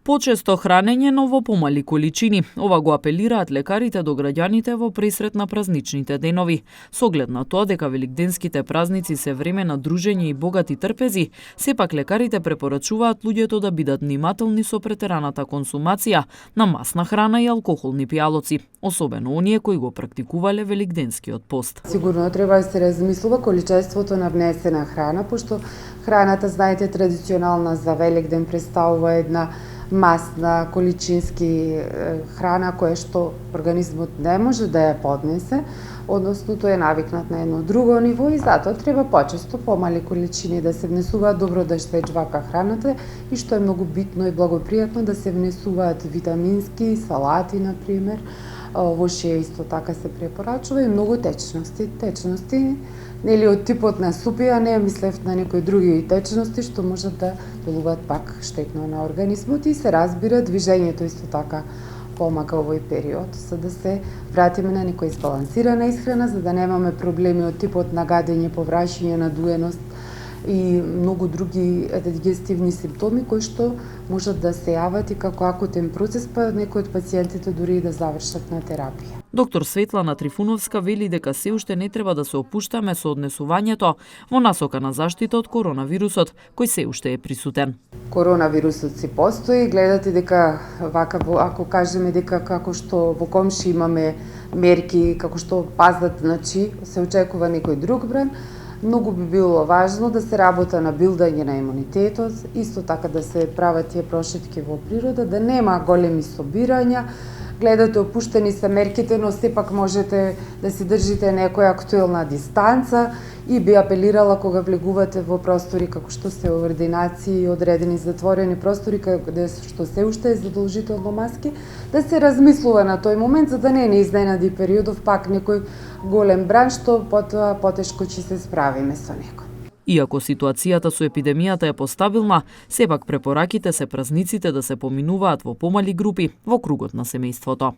Почесто хранење, но во помали количини. Ова го апелираат лекарите до граѓаните во пресрет на празничните денови. Со оглед на тоа дека великденските празници се време на дружење и богати трпези, сепак лекарите препорачуваат луѓето да бидат внимателни со претераната консумација на масна храна и алкохолни пијалоци, особено оние кои го практикувале великденскиот пост. Сигурно треба да се размислува количеството на внесена храна, пошто храната, знаете, традиционална за Великден представува една масна, количински храна која што организмот не може да ја поднесе, односно тој е навикнат на едно друго ниво и затоа треба почесто помали количини да се внесуваат, добро да се жвака храната и што е многу битно и благопријатно да се внесуваат витамински, салати, например. Во шеја исто така се препорачува и многу течности. Течности, нели од типот на супија, не мислев на некои други течности што можат да делуваат пак штетно на организмот и се разбира движењето исто така помага овој период, за да се вратиме на некоја избалансирана исхрана, за да немаме проблеми од типот на гадење, поврашење, надуеност и многу други дигестивни симптоми кои што можат да се јават и како акутен процес, па некои од пациентите дури и да завршат на терапија. Доктор Светлана Трифуновска вели дека се уште не треба да се опуштаме со однесувањето во насока на заштита од коронавирусот, кој се уште е присутен. Коронавирусот си постои, гледате дека вака ако кажеме дека како што во комши имаме мерки, како што пазат, значи се очекува некој друг бренд. Многу би било важно да се работа на билдање на имунитетот, исто така да се прават тие прошетки во природа, да нема големи собирања. Гледате, опуштени се мерките, но сепак можете да си држите некоја актуелна дистанца и би апелирала кога влегувате во простори како што се ординации, одредени затворени простори каде што се уште е задолжително маски, да се размислува на тој момент за да не изненади периодов пак некој голем бран што потоа потешко ќе се справиме со него. Иако ситуацијата со епидемијата е постабилна, сепак препораките се празниците да се поминуваат во помали групи во кругот на семејството.